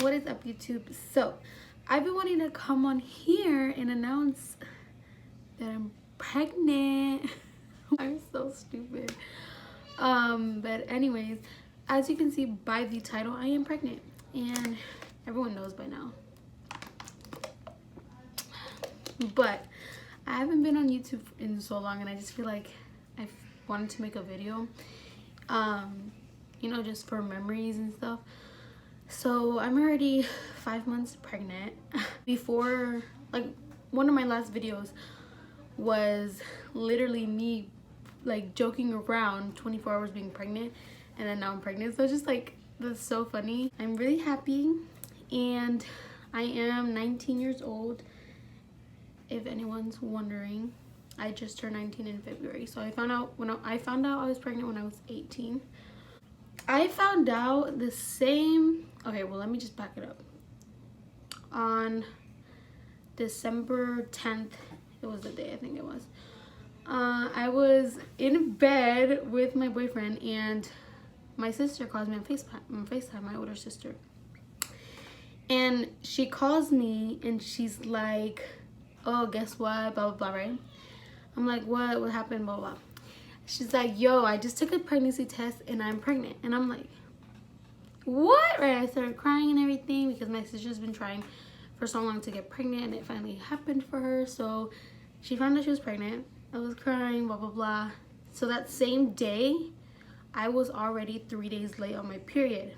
What is up, YouTube? So I've been wanting to come on here and announce that I'm pregnant. I'm so stupid. But anyways, as you can see by the title, I am pregnant, and everyone knows by now. But I haven't been on YouTube in so long, and I just feel like I wanted to make a video, you know, just for memories and stuff. So I'm already 5 months pregnant. Before, like, one of my last videos was literally me like joking around 24 hours being pregnant, and then now I'm pregnant. So it's just like, that's so funny. I'm really happy, and I am 19 years old, if anyone's wondering. I just turned 19 in February. So I found out I was pregnant when I was 18. I found out the same, okay, well, let me just back it up. On December 10th, it was the day, I think it was. I was in bed with my boyfriend, and my sister calls me on FaceTime, my older sister. And she calls me and she's like, oh, guess what, blah, blah, blah, right? I'm like, what happened, blah, blah, blah. She's like, yo, I just took a pregnancy test and I'm pregnant. And I'm like, what? Right? I started crying and everything because my sister's been trying for so long to get pregnant, and it finally happened for her. So she found out she was pregnant. I was crying, blah, blah, blah. So that same day, I was already 3 days late on my period.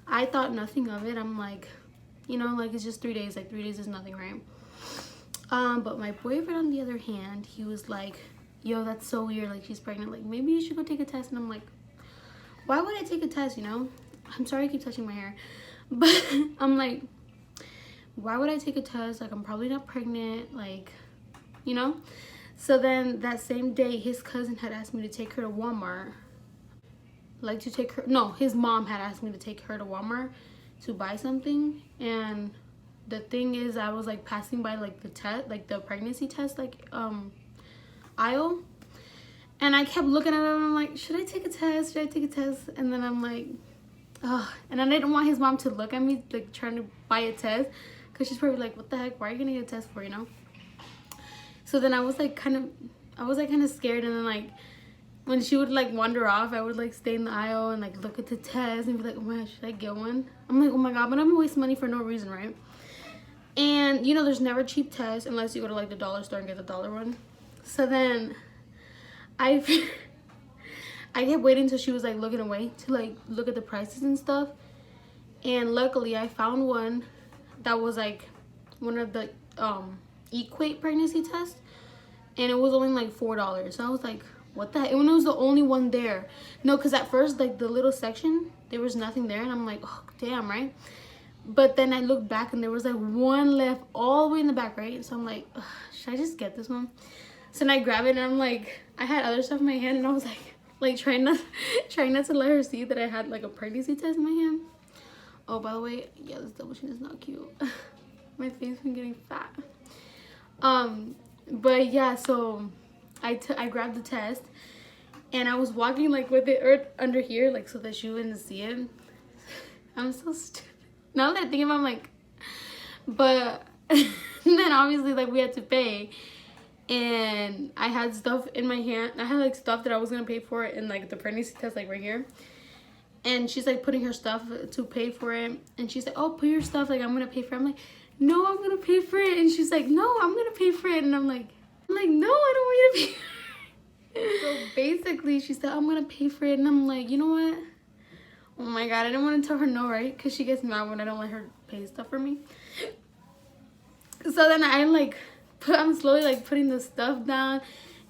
I thought nothing of it. I'm like, you know, like, it's just 3 days. Like, 3 days is nothing, right? But my boyfriend, on the other hand, he was like, yo, that's so weird, like, she's pregnant, like, maybe you should go take a test. And I'm like, why would I take a test, you know? I'm sorry I keep touching my hair, but I'm like, why would I take a test? Like, I'm probably not pregnant, like, you know? So then that same day, his cousin had asked me to take her to Walmart, like, to take her, no, his mom had asked me to take her to Walmart to buy something. And the thing is, I was like passing by like the test, like the pregnancy test, like aisle, and I kept looking at it, and I'm like, should I take a test? Should I take a test? And then I'm like, oh, and I didn't want his mom to look at me like trying to buy a test, because she's probably like, what the heck, why are you gonna get a test for, you know? So then I was like kind of scared, and then like when she would like wander off, I would like stay in the aisle and like look at the test and be like, oh my gosh, should I get one? I'm like, oh my god, but I'm gonna waste money for no reason, right? And you know, there's never cheap tests unless you go to like the dollar store and get the dollar one. So then I kept waiting until she was like looking away to like look at the prices and stuff. And luckily I found one that was like one of the equate pregnancy tests, and it was only like $4. So I was like, what the heck? And it was the only one there. No, because at first, like, the little section, there was nothing there, and I'm like, oh damn, right? But then I looked back, and there was like one left all the way in the back, right? So I'm like, should I just get this one? So then I grab it, and I'm like, I had other stuff in my hand, and I was like trying not to let her see that I had like a pregnancy test in my hand. Oh, by the way, yeah, this double chin is not cute. My face been getting fat. But yeah, so I grabbed the test, and I was walking like with it under here, like, so that she wouldn't see it. I'm so stupid. Now that I think about it, I'm like, but then obviously, like, we had to pay, and I had stuff in my hand. I had like stuff that I was gonna pay for it, and like the pregnancy test, like right here. And she's like putting her stuff to pay for it, and she's like, oh, put your stuff, like, I'm gonna pay for it. I'm like, no, I'm gonna pay for it. And she's like, no, I'm gonna pay for it. And I'm like, no, I don't want you to pay for it. So basically she said, I'm gonna pay for it. And I'm like, you know what? Oh my god, I didn't want to tell her no, right? Because she gets mad when I don't let her pay stuff for me. So then I'm slowly like putting the stuff down,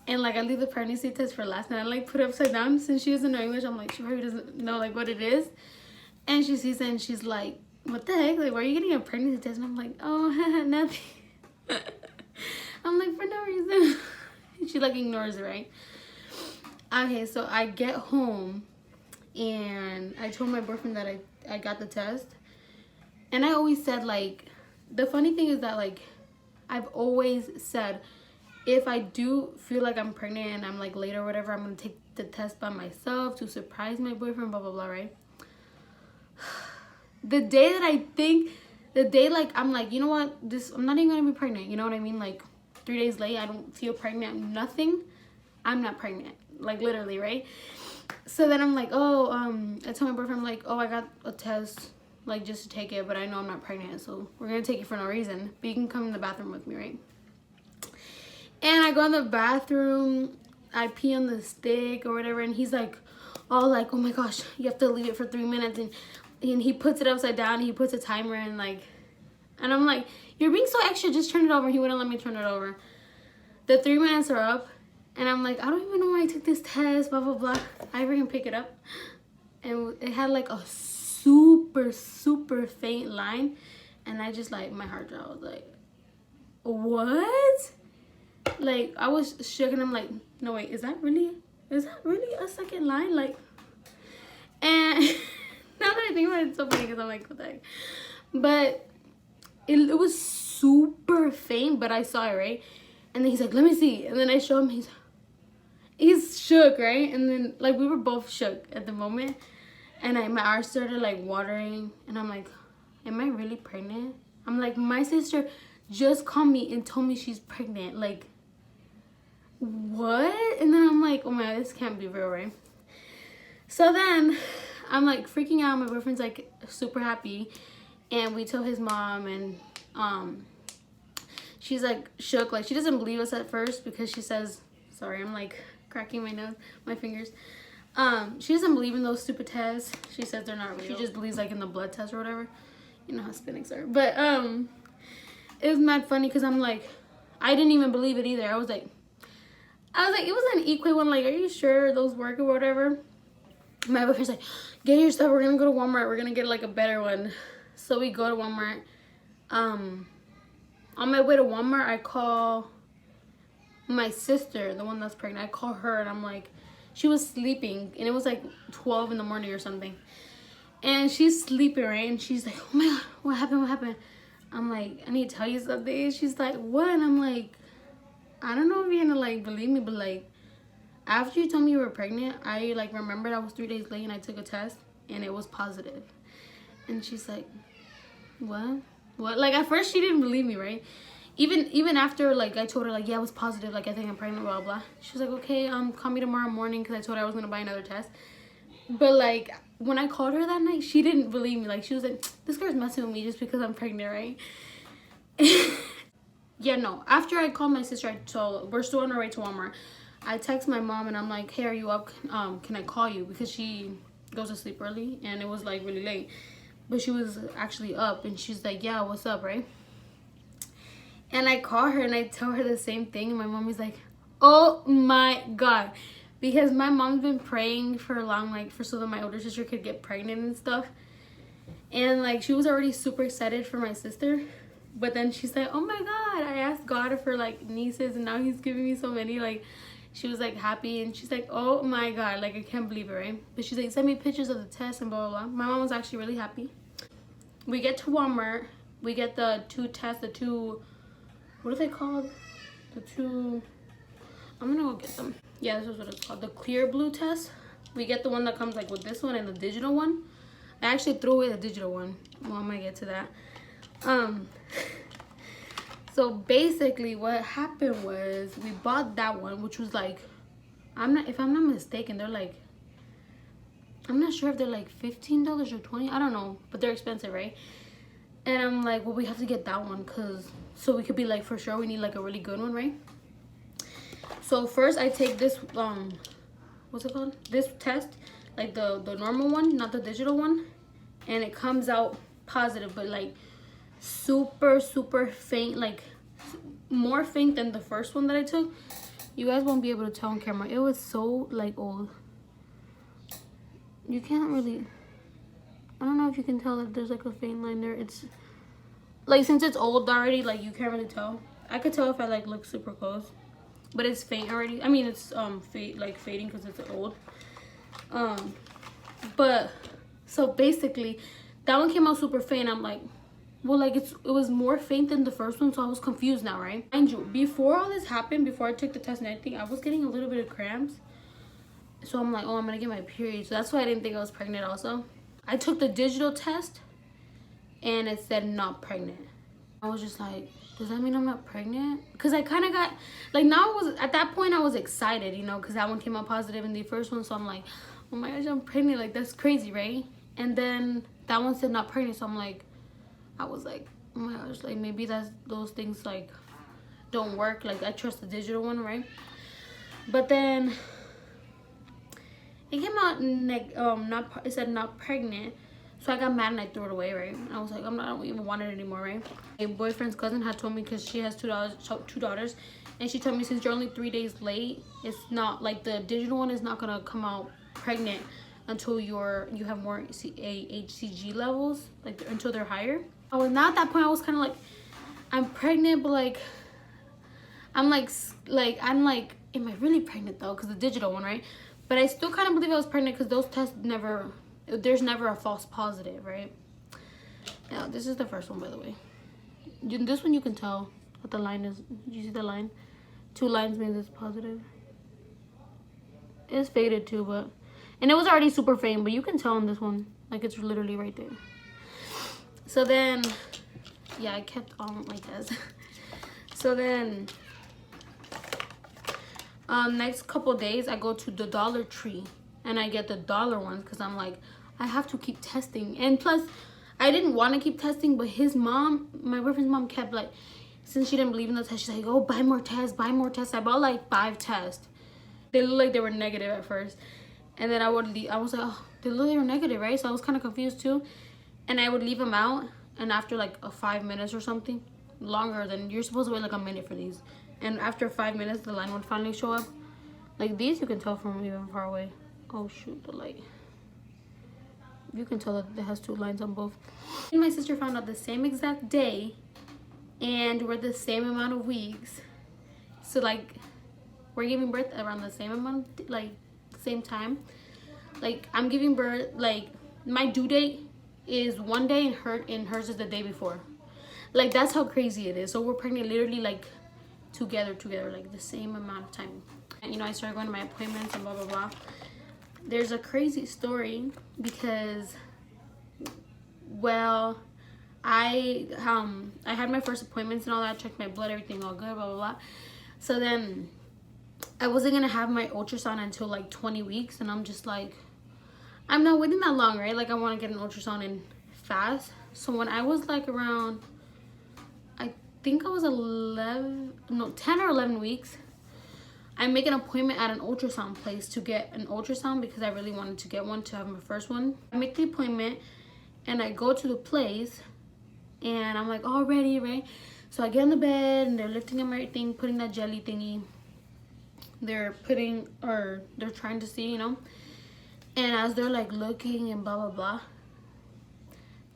and like I leave the pregnancy test for last, and I like put it upside down. Since she doesn't know English, I'm like, she probably doesn't know like what it is. And she sees it, and she's like, what the heck? Like, why are you getting a pregnancy test? And I'm like, oh, nothing. I'm like, for no reason. She like ignores it, right? Okay, so I get home, and I told my boyfriend that I got the test. And I always said, like, the funny thing is that, like, I've always said, if I do feel like I'm pregnant and I'm like late or whatever, I'm gonna take the test by myself to surprise my boyfriend, blah blah blah, right? the day that I think, the day like I'm like, you know what, I'm not even gonna be pregnant, you know what I mean? Like 3 days late, I don't feel pregnant, nothing, I'm not pregnant, like literally, right? So then I'm like, oh, I told my boyfriend, I'm like, oh, I got a test, like just to take it, but I know I'm not pregnant, so we're gonna take it for no reason, but you can come in the bathroom with me, right? And I go in the bathroom, I pee on the stick or whatever, and he's like, oh my gosh, you have to leave it for 3 minutes, and he puts it upside down, he puts a timer, and like, and I'm like, you're being so extra, just turn it over. He wouldn't let me turn it over. The 3 minutes are up, and I'm like, I don't even know why I took this test, blah blah blah. I freaking pick it up, and it had like a super faint line, and I just like, my heart dropped. I was like, what? Like, I was shook, and I'm like, no wait, is that really a second line? Like, and now that I think about it, it's so funny because I'm like, what the heck? But it was super faint, but I saw it, right? And then he's like, let me see. And then I show him, he's shook, right? And then like we were both shook at the moment, and my eyes started like watering, and I'm like, am I really pregnant? I'm like, my sister just called me and told me she's pregnant, like, what? And then I'm like, oh my God, this can't be real, right? So then I'm like freaking out. My boyfriend's like super happy, and we tell his mom, and she's like shook, like she doesn't believe us at first because she says, sorry, I'm like cracking my fingers. She doesn't believe in those stupid tests. She says they're not real. She just believes like in the blood test or whatever. You know how Hispanics are. But it was mad funny because I'm like, I didn't even believe it either. I was like, it was an equal one. Like, are you sure those work or whatever? My boyfriend's like, get your stuff. We're gonna go to Walmart. We're gonna get like a better one. So we go to Walmart. On my way to Walmart, I call my sister, the one that's pregnant. I call her, and I'm like, she was sleeping, and it was like 12 in the morning or something. And she's sleeping, right? And she's like, oh my God, what happened? I'm like, I need to tell you something. She's like, what? And I'm like, I don't know if you're gonna like believe me, but like, after you told me you were pregnant, I like remembered I was 3 days late and I took a test and it was positive. And she's like, what? Like at first she didn't believe me, right? Even after like I told her like, yeah, it was positive, like I think I'm pregnant, blah blah. She was like, okay, call me tomorrow morning, because I told her I was gonna buy another test. But like when I called her that night, she didn't believe me. Like she was like, this girl's messing with me just because I'm pregnant, right? Yeah, no. After I called my sister, we're still on our way to Walmart. I text my mom and I'm like, hey, are you up? Can I call you? Because she goes to sleep early and it was like really late. But she was actually up, and she's like, yeah, what's up, right? And I call her and I tell her the same thing, and my mom is like, oh my God. Because my mom's been praying for long, like so that my older sister could get pregnant and stuff. And like she was already super excited for my sister. But then she's like, oh my God, I asked God for like nieces, and now he's giving me so many. Like she was like happy, and she's like, oh my God, like I can't believe it, right? But she's like, send me pictures of the test and blah blah blah. My mom was actually really happy. We get to Walmart, we get the two tests, what are they called? I'm gonna go get them. Yeah, this is what it's called, the clear blue test. We get the one that comes like with this one and the digital one. I actually threw away the digital one. Well, I'm gonna get to that. So basically what happened was we bought that one, which was like, if I'm not mistaken, they're like, I'm not sure if they're like $15 or $20, I don't know, but they're expensive, right? And I'm like, well, we have to get that one so we could be like, for sure we need like a really good one, right? So first I take this what's it called, this test, like the normal one, not the digital one, and it comes out positive, but like super faint, like more faint than the first one that I took. You guys won't be able to tell on camera. It was so like old. You can't really, I don't know if you can tell that there's like a faint line there. It's like, since it's old already, like you can't really tell. I could tell if I like look super close, but it's faint already. I mean, it's fading because it's old. But so basically that one came out super faint. I'm like, well, like it was more faint than the first one, so I was confused now, right? Mind you, before all this happened, before I took the test and everything, I was getting a little bit of cramps. So I'm like, oh, I'm gonna get my period. So that's why I didn't think I was pregnant also. I took the digital test and it said not pregnant. I was just like, does that mean I'm not pregnant? Because I kind of got, like, now I was, at that point I was excited, you know, because that one came out positive in the first one. So I'm like, oh my gosh, I'm pregnant. Like, that's crazy, right? And then that one said not pregnant. So I'm like, I was like, oh my gosh, like, maybe those things, like, don't work. Like, I trust the digital one, right? But then it came out it said not pregnant. So I got mad and I threw it away, right? And I was like, I don't even want it anymore, right? My boyfriend's cousin had told me, because she has two daughters, and she told me, since you're only 3 days late, it's not like the digital one is not gonna come out pregnant until you have more HCG levels, like until they're higher. Oh, and now at that point I was kind of like, I'm pregnant, but like I'm like, am I really pregnant though? Because the digital one, right? But I still kind of believe I was pregnant, because those tests there's never a false positive, right? Now, this is the first one, by the way. This one you can tell what the line is. You see the line? 2 lines means it's positive. It's faded too, but... And it was already super faint, but you can tell on this one. Like, it's literally right there. So then... Yeah, I kept on like this. So then... next couple days, I go to the Dollar Tree. And I get the dollar ones, because I'm like, I have to keep testing. And plus, I didn't want to keep testing, but his mom, my boyfriend's mom, kept like, since she didn't believe in the test, she's like, oh, buy more tests, buy more tests. I bought like 5 tests. They looked like they were negative at first. And then I was like, oh, they look like they were negative, right? So I was kind of confused too. And I would leave them out. And after like 5 minutes or something, longer than, you're supposed to wait like a minute for these. And after 5 minutes, the line would finally show up. Like these, you can tell from even far away. Oh shoot, the light. You can tell that it has 2 lines on both. And my sister found out the same exact day, and we're the same amount of weeks. So like, we're giving birth around the same amount, like same time. Like I'm giving birth, like my due date is one day, and hers is the day before. Like that's how crazy it is. So we're pregnant literally like together, like the same amount of time. And you know, I started going to my appointments and blah blah blah. There's a crazy story, because, well, I had my first appointments and all that, checked my blood, everything all good, blah blah blah. So then I wasn't gonna have my ultrasound until like 20 weeks, and I'm just like, I'm not waiting that long, right? Like I want to get an ultrasound in fast. So when I was like around, I think I was 10 or 11 weeks, I make an appointment at an ultrasound place to get an ultrasound, because I really wanted to get one to have my first one. I make the appointment and I go to the place, and I'm like all ready, right? So I get on the bed and they're lifting up everything, putting that jelly thingy. They're trying to see, you know. And as they're like looking and blah blah blah,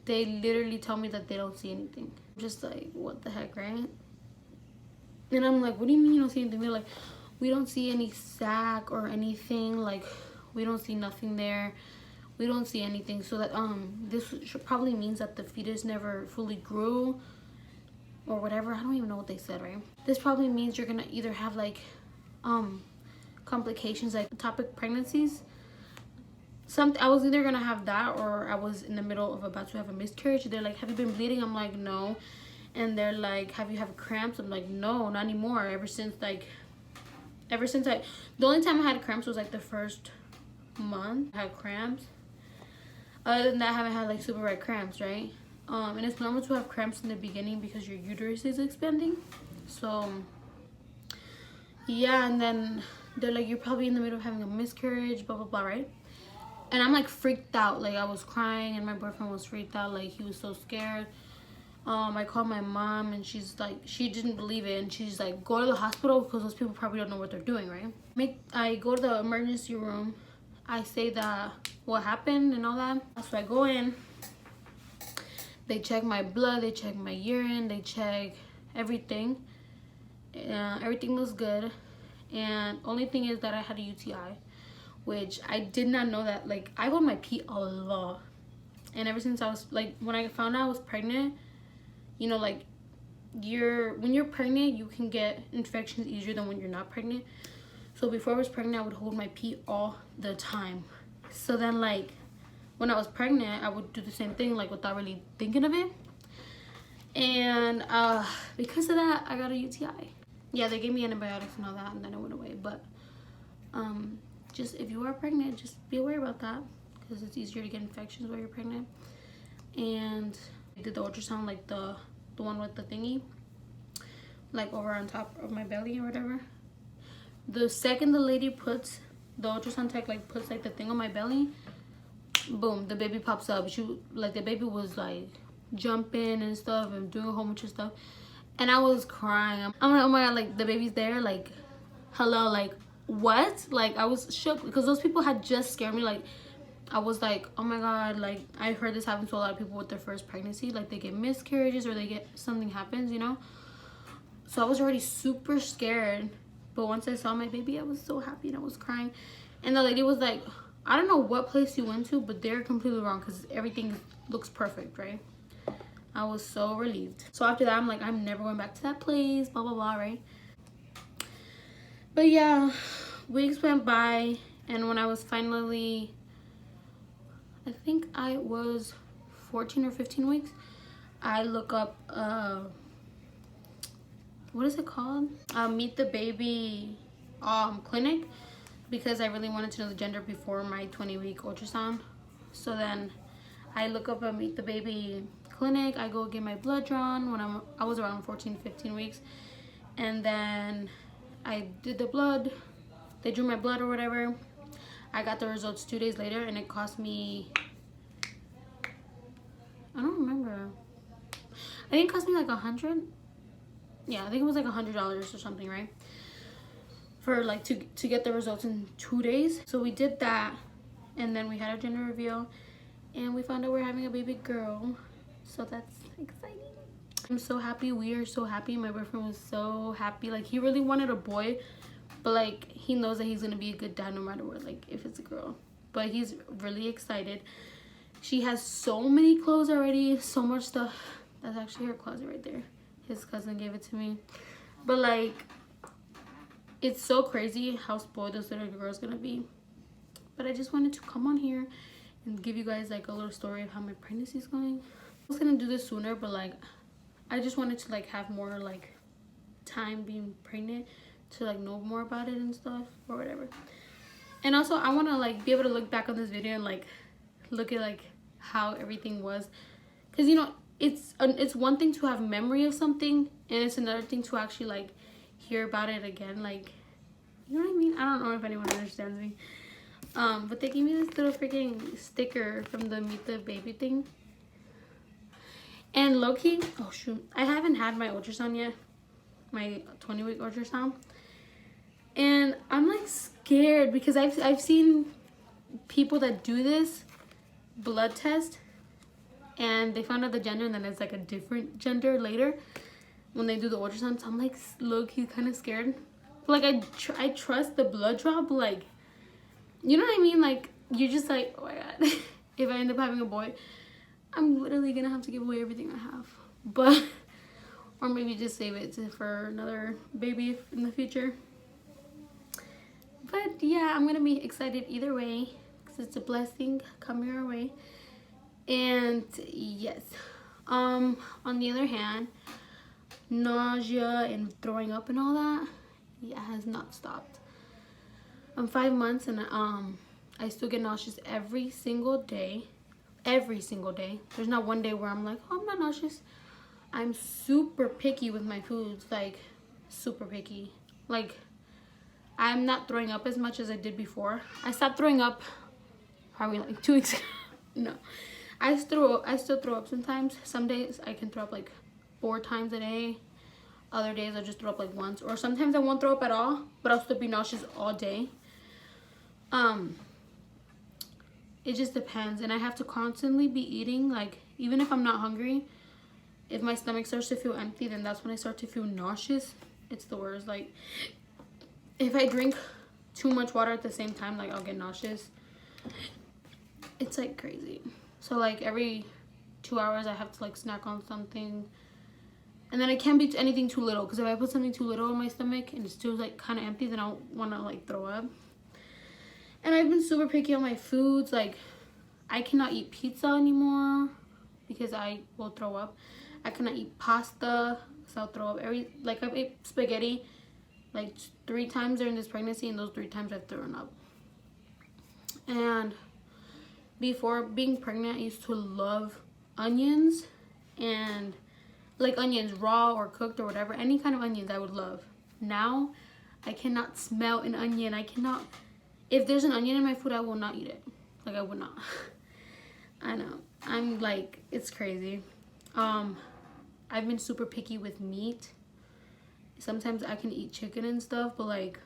they literally tell me that they don't see anything. I'm just like, what the heck, right? And I'm like, what do you mean you don't see anything? They're like, we don't see any sac or anything, like we don't see nothing there, we don't see anything. So that this probably means that the fetus never fully grew or whatever. I don't even know what they said, right? This probably means you're gonna either have like complications like ectopic pregnancies. I was either gonna have that, or I was in the middle of about to have a miscarriage. They're like, have you been bleeding? I'm like, no. And they're like, have you had cramps? I'm like, no, not anymore. Ever since the only time I had cramps was like the first month I had cramps. Other than that, I haven't had like super red cramps, right? And it's normal to have cramps in the beginning because your uterus is expanding. So yeah, and then they're like, you're probably in the middle of having a miscarriage, blah blah blah, right? And I'm like freaked out, like I was crying, and my boyfriend was freaked out, like he was so scared. I called my mom, and she's like, she didn't believe it, and she's like, go to the hospital, because those people probably don't know what they're doing, right? I go to the emergency room. I say that what happened and all that. So I go in. They check my blood, they check my urine, they check everything. Everything looks good, and only thing is that I had a UTI, which I did not know that. Like I go my pee a lot, and ever since I was like, when I found out I was pregnant, you know, like when you're pregnant, you can get infections easier than when you're not pregnant. So before I was pregnant, I would hold my pee all the time. So then like when I was pregnant, I would do the same thing, like without really thinking of it. And because of that, I got a UTI. Yeah, they gave me antibiotics and all that, and then it went away. But just if you are pregnant, just be aware about that, because it's easier to get infections while you're pregnant. And I did the ultrasound, like the one with the thingy, like over on top of my belly or whatever. The second the lady puts, the ultrasound tech like puts like the thing on my belly, boom, the baby pops up. She like, the baby was like jumping and stuff and doing a whole bunch of stuff, and I was crying. I'm like, oh my god, like the baby's there, like hello, like what? Like I was shook because those people had just scared me. Like I was like, oh my god, like I heard this happen to a lot of people with their first pregnancy, like they get miscarriages or they get something happens, you know. So I was already super scared, but once I saw my baby, I was so happy and I was crying. And the lady was like, I don't know what place you went to, but they're completely wrong because everything looks perfect, right? I was so relieved. So after that, I'm like, I'm never going back to that place, blah blah blah, right? But yeah, weeks went by, and when I was finally, I think I was 14 or 15 weeks, I look up what is it called? Meet the Baby clinic, because I really wanted to know the gender before my 20-week ultrasound. So then I look up a Meet the Baby clinic. I go get my blood drawn when I was around 14, 15 weeks, and then I did the blood. They drew my blood or whatever. I got the results 2 days later, and it cost me, I don't remember, I think it cost me like $100. Yeah, I think it was like $100 or something, right? For like to get the results in 2 days. So we did that, and then we had a gender reveal, and we found out we're having a baby girl. So that's exciting. I'm so happy. We are so happy. My boyfriend was so happy. Like he really wanted a boy, but like he knows that he's gonna be a good dad no matter what, like if it's a girl. But he's really excited. She has so many clothes already, so much stuff. That's actually her closet right there. His cousin gave it to me. But like, it's so crazy how spoiled this little girl's gonna be. But I just wanted to come on here and give you guys like a little story of how my pregnancy is going. I was gonna do this sooner, but like I just wanted to like have more like time being pregnant to like know more about it and stuff or whatever. And also I want to like be able to look back on this video and like look at like how everything was, because you know, it's one thing to have memory of something, and it's another thing to actually like hear about it again. Like, you know what I mean? I don't know if anyone understands me. But they gave me this little freaking sticker from the Meet the Baby thing. And low-key, oh shoot, I haven't had my ultrasound yet, my 20-week ultrasound, and I'm like scared because I've seen people that do this blood test and they found out the gender, and then it's like a different gender later when they do the ultrasound. So I'm like low-key kind of scared. But like I trust the blood draw, but like, you know what I mean? Like you're just like, oh my god, if I end up having a boy, I'm literally gonna have to give away everything I have. But or maybe just save it for another baby in the future. But yeah, I'm gonna be excited either way because it's a blessing coming our way. And yes, on the other hand, nausea and throwing up and all that, yeah, has not stopped. I'm 5 months and I still get nauseous every single day. Every single day. There's not one day where I'm like, oh, I'm not nauseous. I'm super picky with my foods, like super picky. Like I'm not throwing up as much as I did before. I stopped throwing up probably like 2 weeks ago. No, I still throw up sometimes. Some days I can throw up like 4 times a day. Other days I'll just throw up like once, or sometimes I won't throw up at all, but I'll still be nauseous all day. It just depends, and I have to constantly be eating. Like even if I'm not hungry, if my stomach starts to feel empty, then that's when I start to feel nauseous. It's the worst. Like if I drink too much water at the same time, like I'll get nauseous. It's like crazy. So like every 2 hours I have to like snack on something, and then it can't be anything too little, because if I put something too little in my stomach and it's still like kind of empty, then I'll want to like throw up. And I've been super picky on my foods. Like I cannot eat pizza anymore because I will throw up. I cannot eat pasta because I'll throw up. Like I've ate spaghetti like 3 times during this pregnancy, and those 3 times I've thrown up. And before being pregnant, I used to love onions, and like onions raw or cooked or whatever, any kind of onions I would love. Now I cannot smell an onion. I cannot, if there's an onion in my food, I will not eat it. Like I would not. I know, I'm like, it's crazy. I've been super picky with meat. Sometimes I can eat chicken and stuff, but like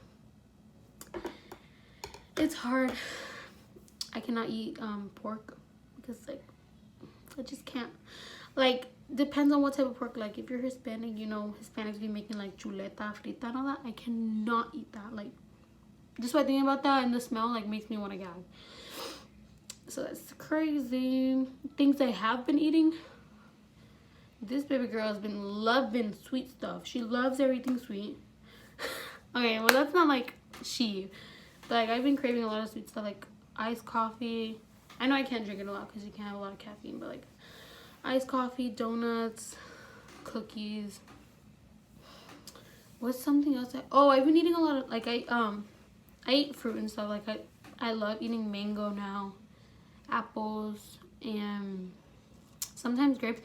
it's hard. I cannot eat pork because like I just can't. Like depends on what type of pork. Like if you're Hispanic, you know Hispanics be making like chuleta frita and all that. I cannot eat that. Like just by thinking about that and the smell like makes me want to gag. So that's crazy. Things I have been eating. This baby girl has been loving sweet stuff. She loves everything sweet. Okay, well that's not like she. But like I've been craving a lot of sweet stuff, like iced coffee. I know I can't drink it a lot because you can't have a lot of caffeine, but like iced coffee, donuts, cookies. What's something else? I've been eating a lot of like I eat fruit and stuff. Like I love eating mango now, apples, and sometimes grapes.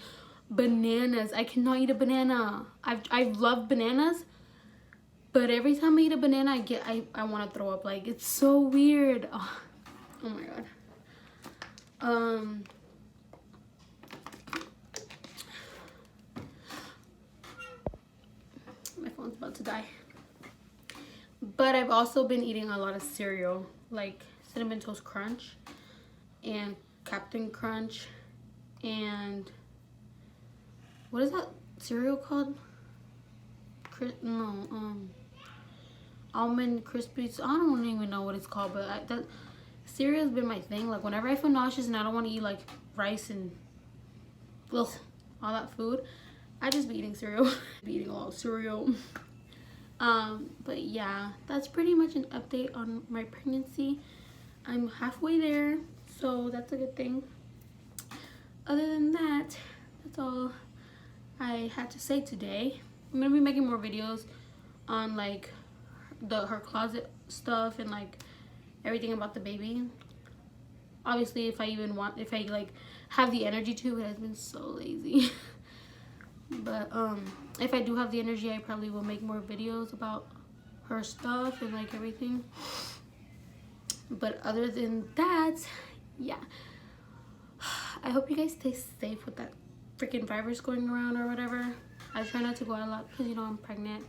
Bananas. I cannot eat a banana. I've loved bananas, but every time I eat a banana, I want to throw up. Like it's so weird. Oh my god. My phone's about to die. But I've also been eating a lot of cereal, like Cinnamon Toast Crunch and Captain Crunch, and what is that cereal called? Almond Crispies. I don't even know what it's called, but that cereal has been my thing. Like whenever I feel nauseous and I don't want to eat like rice and all that food, I just be eating cereal. Be eating a lot of cereal. But yeah, that's pretty much an update on my pregnancy. I'm halfway there, so that's a good thing. Other than that, that's all I had to say today. I'm gonna be making more videos on like her closet stuff and like everything about the baby. Obviously, if I like have the energy to. It has been so lazy. But if I do have the energy, I probably will make more videos about her stuff and like everything. But other than that, yeah, I hope you guys stay safe with that freaking virus going around or whatever. I try not to go out a lot because, you know, I'm pregnant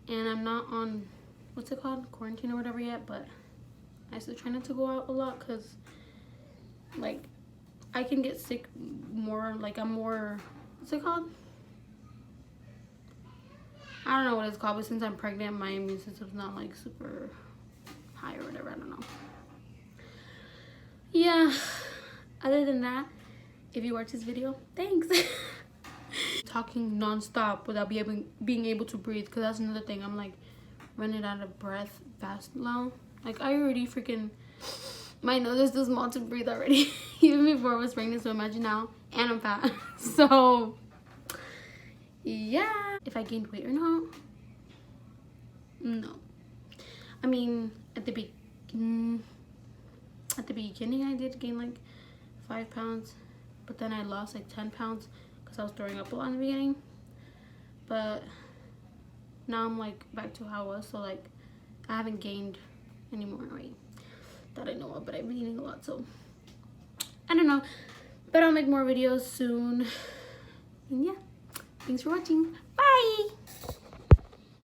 and I'm not on, what's it called, quarantine or whatever yet, but I still try not to go out a lot because like I can get sick more. Like I'm more, what's it called, I don't know what it's called, but since I'm pregnant, my immune system's not like super high or whatever. I don't know. Yeah, other than that, if you watch this video, thanks. Talking non-stop without being able to breathe, because that's another thing. I'm like running out of breath fast now. Like I already freaking, my nose is too small to breathe already. Even before I was pregnant, so imagine now. And I'm fat. So yeah, if I gained weight or not, no. I mean, at the beginning I did gain like 5 pounds, but then I lost like 10 pounds because I was throwing up a lot in the beginning. But now I'm like back to how I was, so like I haven't gained any more weight that I know of, but I've been eating a lot, so I don't know. But I'll make more videos soon. And yeah, thanks for watching. Bye.